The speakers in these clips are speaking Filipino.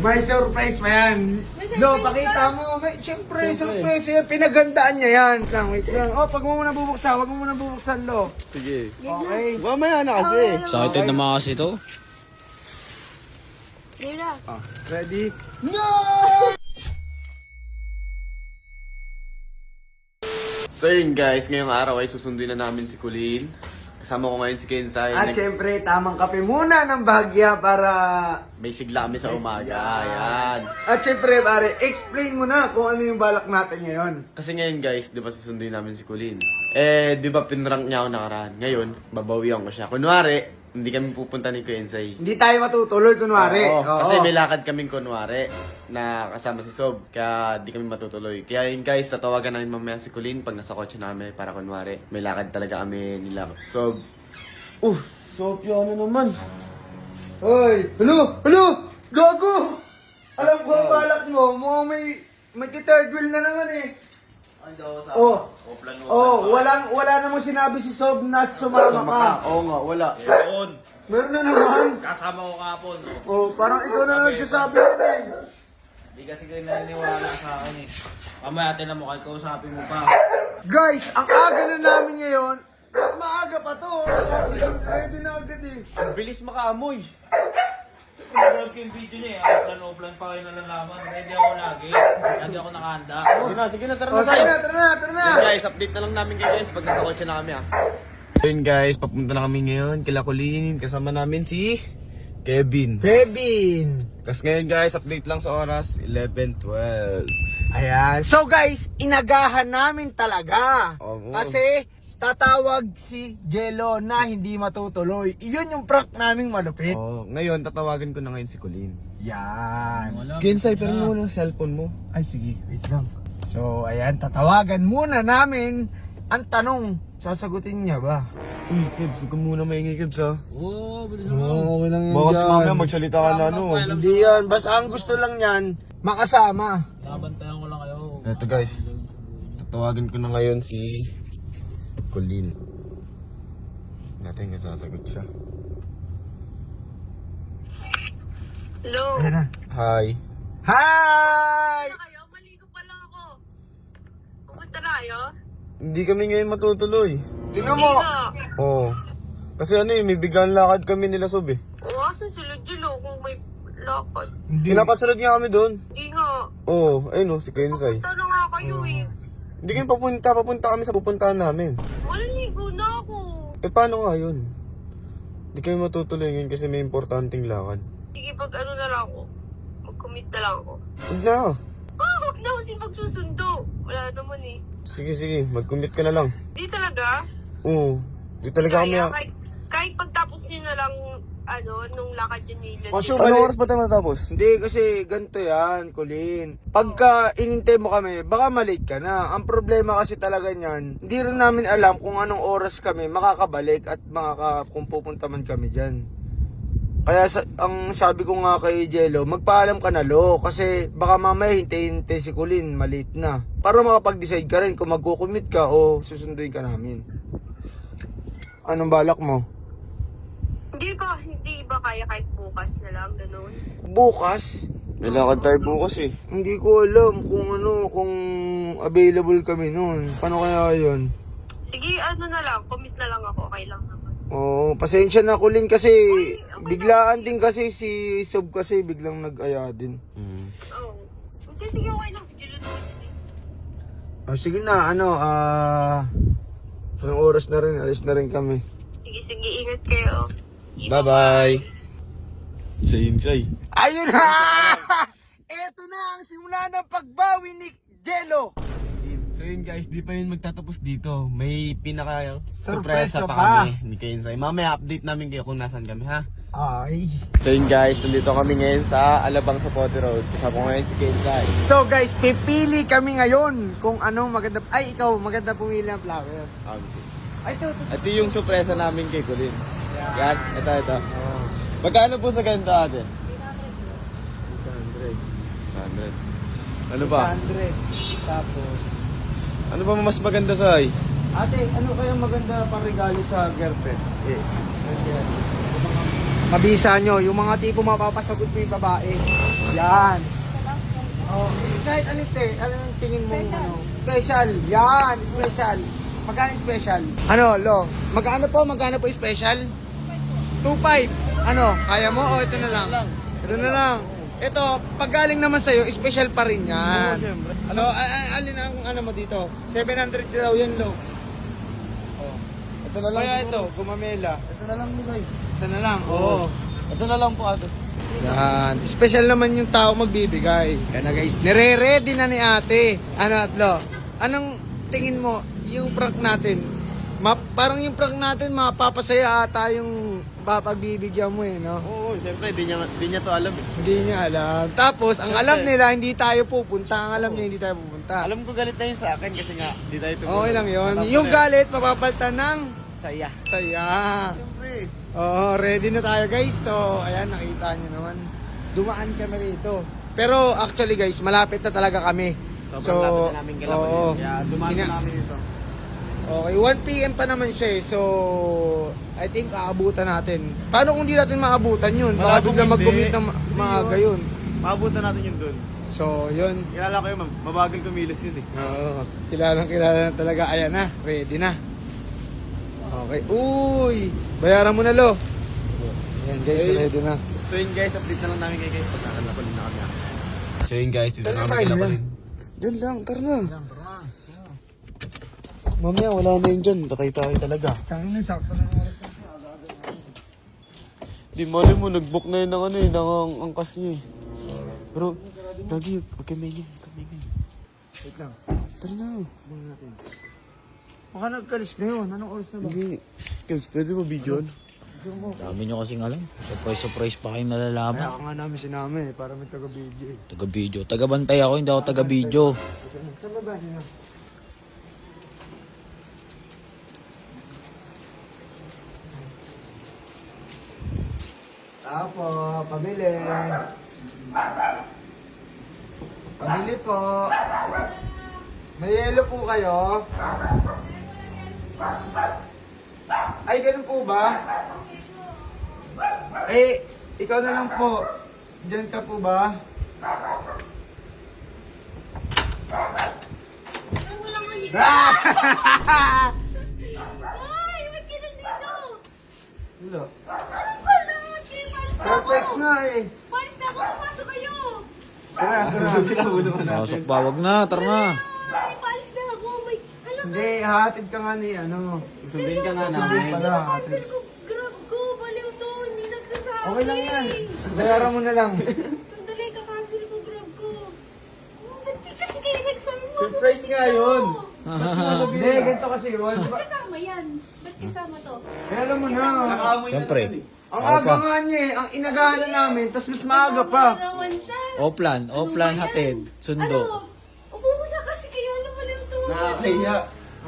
May surprise pa yan. No, pakita mo. Siyempre, surprise yan. Pinagandaan niya yan. Wait lang. Oh, pag mo muna bubuksan. Wag mo muna bubuksan, lo. Sige. Okay. Mamaya na kasi. Excited naman kasi ito. Ready? No! So yun guys, ngayong araw ay susunduin na namin si Colleen. Kasama ko ngayon si Kensai. At syempre, tamang kape muna ng bahagya para... May sigla kami sa umaga. Ayan. At syempre, pare, explain mo na kung ano yung balak natin ngayon. Kasi ngayon guys, di ba susunduin namin si Colleen? Eh, di ba pinrank niya ako nakaraan? Ngayon, babawian ko siya. Kunwari, hindi kami pupunta ni Kensai. Hindi tayo matutuloy, kunwari. Oo, Oo. kasi may lakad kaming kunwari na kasama si Sob, kaya di kami matutuloy. Kaya yun guys, tatawagan namin mamaya si Colleen pag nasa kotse namin para kunwari may lakad talaga kami nila Sob. Sob, yun ano naman? Hoy! Hello! Gago! Alam ko ang balak mo, may third wheel na naman eh. Wala namang sinabi si Sob na sumama ka. Oo nga, wala. Yun. Meron na naman. Kasama ko kapon. No? Oh, parang ikaw na lang nagsasabi yun eh. Hindi kasi kayo naniniwala sa akin eh. Mamaya tinan mo, kahit kausapin mo pa. Guys, ang aga na namin ngayon. Mas maaga pa to. Ready na agad eh. Ang bilis makaamoy. Pinag-vlog ko yung video niya eh. Offline pa kayo nalalaman. Ready ako lagi. Lagi ako nakahanda. Sige na, tara Oh, na tayo. tara na. Yun guys, update na lang namin kayo guys pag nasa kotse na kami ha. Yun guys, papunta na kami ngayon kila Colleen. Kasama namin si Kevin. Tapos ngayon guys, update lang sa oras 11:12. Ayan. So guys, inagahan namin talaga. Oo. Kasi tatawag si Jello na hindi matutuloy. Iyon yung prank naming malupit. Oh, ngayon tatawagan ko na ngayon si Colleen. Yan. Kensai, pero muna ang cellphone mo. Ay sige, wait lang. So ayan, tatawagan muna namin. Ang tanong, sasagutin niya ba? Uy, Kebs, huwag ka muna maingay, Kebs ha. Oo, bilis Oo, okay lang yun Baka dyan. mamaya magsalita ka na ano. Hindi yan, basta ang gusto lang yan, makasama. Nabantayan ko lang kayo. Eto guys, tatawagan ko na ngayon si Colleen. Natin yung sasagot siya. Hello. Ayan na. Hi. Hi! Ano kayo? Maligo pa lang ako. Pupunta na kayo? Hindi kami ngayon matutuloy. Tingnan mo. Oo. Kasi ano eh, may biglang lakad kami nila Sob eh. Oo, asan sila Jilo kung may lakad? Pinapasunod nga kami doon. Hindi nga. Oo, ayun oh, si Kensai. Pupunta na nga kayo eh. Hindi kami papunta kami sa pupuntahan namin. Maliligo na ako. Eh paano nga yun? Hindi kami matutuloy ngayon kasi may importanteng lakad. Sige, pag ano na lang ako. Mag-commit na lang ako. Huwag na. Huwag na ako magsusundo. Wala naman eh. Sige, mag-commit ka na lang. Di talaga? Oo. Di talaga kami. Kaya, kahit pagtapos nyo na lang, nung lakad yun nila. Kaso Ano oras ba tayo matapos? Hindi kasi ganito yan, Colleen. Pagka inintay mo kami, baka malate ka na. Ang problema kasi talaga niyan, hindi rin namin alam kung anong oras kami makakabalik at kung pupunta man kami dyan. Kaya ang sabi ko nga kay Jello, magpaalam ka na lo kasi baka mamaya hintay-hintay si Colleen, malate na. Para makapag-decide ka rin kung magkukumit ka o susunduin ka namin. Anong balak mo? Hindi ba kaya kahit bukas na lang, ganun? Bukas? May lakad tayo bukas eh. Hindi ko alam kung available kami noon. Paano kaya yun? Sige, na lang, commit na lang ako, okay lang naman. Oo, pasensya na Colleen kasi biglaan din kasi si Sob kasi biglang nag-aya din. Oo. Hindi, sige, okay lang, si Jilo naman yun eh. Sige na, anong oras na rin, alis na rin kami. Sige, ingat kayo. Bye-bye. Say. Ayun na! Eto na ang simula ng pagbawi ni Jello. So yun guys, di pa yun magtatapos dito. May pinaka Surpresa surpresa pa. pa kami ni Kensai. Mamaya update namin kayo kung nasan kami ha. Ay. So yun guys, nandito kami ngayon sa Alabang Sapote Road. Kasama ko ngayon si Kensai. So guys, pipili kami ngayon kung anong maganda. Ay, ikaw, maganda pumili ng flower. Ay, ito. Ito yung surpresa namin kay Colleen. Yan, ito. Magkano po sa ganito atin? 100. Ano ba? 100. Tapos, Ano ba mas maganda sa ay? ate, ano kaya maganda pang regalo sa girlfriend? Mabisa nyo, yung mga tipo mapapasagot mo yung babae. Yan. Oh, kahit anong anong tingin mo ano? Special. Yan, special. Magkano yung special? Ano, Lo? Magkano po yung special? 2.5. Ano, kaya mo o ito na lang? Ito na lang. Ito, pag galing naman sa'yo, special pa rin yan. So, alin ang ano mo dito? 700 daw yan, Lo. Oh. Ito na lang. Kaya ito, gumamela. Ito na lang, Misay. Ito na lang, oo. Ito na lang po ate. Yan. Special naman yung tao magbibigay. Yan na guys, nire-ready na ni ate. Ano, Atlo? Anong tingin mo, yung prank natin? Parang yung prank natin, mapapasaya ata yung papagbibigyan mo eh, no? Oo, siyempre, di niya to alam. Hindi niya alam. Tapos, ang alam nila, hindi tayo pupunta. Ang alam niya, hindi tayo pupunta. Alam ko galit na yun sa akin kasi nga, di tayo tumulong. Okay lang yun. Yung galit, mapapalitan ng Saya. saya. Siyempre. Oo, ready na tayo guys. So, ayan, nakita nyo naman. Dumaan kami rito. Pero actually guys, malapit na talaga kami. Sobrang lapit na namin kailangan oo. yun. Kaya dumaan na namin dito. Okay, 1 PM pa naman siya eh. So, I think aabutan natin. Paano kung di natin maabutan yun? Baka Malabong biglang hindi. mag-commit ng maaga yun. Maabutan natin yun doon. So, yun. Kilala ko yun, ma'am. Mabagal kumilos yun eh. Oo, kilala na talaga. Ayan na, ready na. Okay, uy! Bayaran mo na, Lo. Ayan guys, Okay. ready na. So yun guys, update na lang namin kayo guys pag nakalakulin na kami. So yun guys, dito Tara na na, kami kalakulin. Diyan lang, tara na. Mamaya, wala na yun dyan. Tatay tayo talaga. Tangin na, sakto na yung oras. Di mali mo, nag-book na yun ng ano eh, ng angkas niya eh. Pero, Nagi, huwag kayo maingay. Wait lang. Tara na. Buhay natin. Baka nagkalis na yun. Anong oras na ba? Hindi. Guys, pwede mo video? Dami nyo kasing alam. Surprise pa kayong nalalaman. Kaya ka nga namin sinama eh, para may taga-video eh. Taga-video. Taga-bantay ako, hindi ako taga-video. Saan ba ba niyo? Tapo, pabili. Pabili po. May yelo po kayo? Ay, ganun po ba? Eh, ikaw na lang po. Diyan ka po ba? Ay, ba't ka nandito? Hello. Ano pala? Surprise nga eh. Palis na ako, pumasok kayo. Tara, tara. Pasok pa, wag na, tara na. Ay, palis na ako. May, alam Hindi, hahatid ka nga ni ano. Sabihin ka nga Sabihin namin. pala. cancel ko. Grab ko. Baliw to. Hindi nagsasabi. Okay lang yan. Bayaran mo na lang. Sandali, ka-cancel ko. Grab ko. Ba't di kasi kayo nagsabi mo? Surprise nga yun. Hindi, ganito kasi yun. Di ba? Kasama yan. Ba't kasama to? Eh, alam mo na. Nakaamoy Siyempre. na naman eh. Ang aga nga niya eh. Ang inagahan na namin, tapos mas maaga pa. Kasama naman siya. Offline, Ano offline ba yan? hatid. Sundo. Ano? Upo muna kasi kayo. Ano ba lang to? Nakakaya.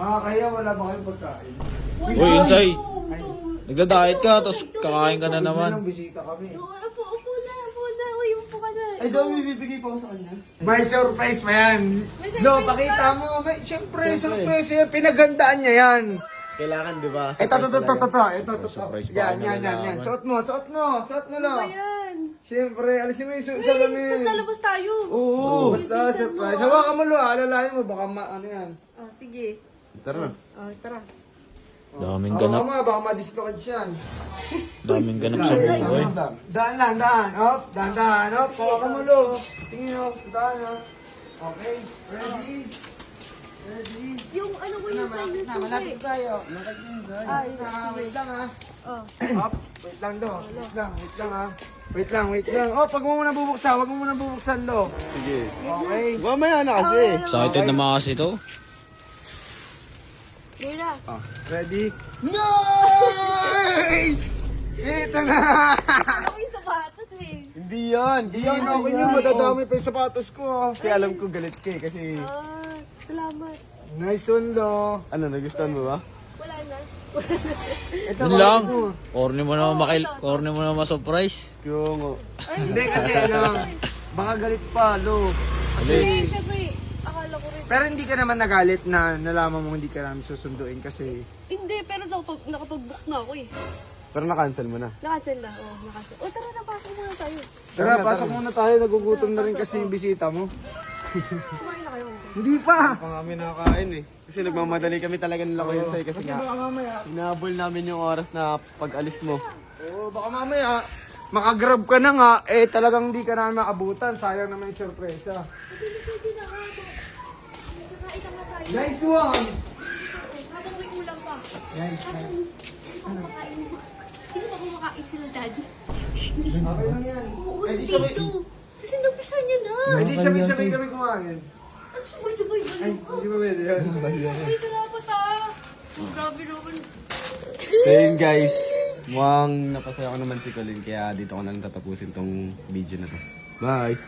Kaya wala ba kayong pagkain? Uy, Insay. Nagda-diet ka, tapos kakain ka na Sabi naman. lang, bisita kami. Upo na. Uy, upo ka na. Ay, daw may bibigay pa ako sa kanya. May surprise pa yan. May surprise Lo, pa? pakita mo. May, siyempre, surprise yan. Pinagandaan niya yan. Kailangan, di ba? Ito. Ito. Surprise pa Yan, kayo yan. nalalaman. Suot mo, Lo. Ano ba yan? Siyempre, alisin mo yung Uy, salamin. tapos lalabas tayo. Oo, basta Bilisan surprise. mo. Hawakan mo, Lo. Alalayan mo, baka ano yan. Sige. Tara na. Tara. Daming Hawakan ganap. mo, baka ma-dislocate yan. Daming ganap sa buhay. Daan lang, daan. Hop, daan. Hop, hawakan mo, Lo. Tingin, Lo. Daan, ha. Okay, ready? Yung ano ko yung sa inyo Malapit tayo. Ay, Wait lang, ha. Oh. Hop, wait lang, Lo. Wait lang, ha. Wait lang. Oh, pag mo muna bubuksan, wag mo muna bubuksan, Lo. Sige. Okay. Mamaya na kasi. Excited naman kasi to. Mira. Ready? Nice! Ito na! Ano yung sapatos eh? Hindi yan. Iyan, okay nyo, madadami pa yung sapatos ko. Kasi alam ko galit ka eh. Kasi, Salamat. Nice one, Lo. ano, nagustuhan mo ba? Wala na. Ito, Yun lang. mo. Corny mo naman corny mo naman ma-surprise. Yung, Hindi kasi ano, baka galit pa, Lo. Kasi, siyempre, akala ko rin. Pero hindi ka naman nagalit na nalaman mo hindi ka namin susunduin kasi... Hindi, pero nakapag-book na ako eh. Pero na-cancel mo na. Nakancel na. Oo, nakancel. O, tara na, pasok muna tayo. Tara, pasok muna tayo. Nagugutom na rin kasi yung bisita mo. Kumain na kayo. Hindi pa! Pa kami nakakain eh. Kasi nagmamadali kami talaga nila ko yun sa'yo kasi nga Baka mamaya. hinabol namin yung oras na pag-alis mo. Oo, baka mamaya. Makagrab ka na nga, eh talagang hindi ka namin makabutan. Sayang naman yung sorpresa. Pwede na nga. Kakain na nga tayo. Nice one! Habang may ulam pa. Nice, Kaso, nice. hindi pa kumakain. Hindi pa kumakain sila, daddy. Okay lang yan. Oo, Eh di sabay, dito. Kasi napisa niya na. eh di sabay kami kumain. Ang sabay-sabay ba Ay, hindi ba pwede yan? Ay, salamat ah. Grabe naman. So yun guys, mukhang napasaya ko naman si Colin kaya dito ko na lang tatapusin tong video na to. Bye!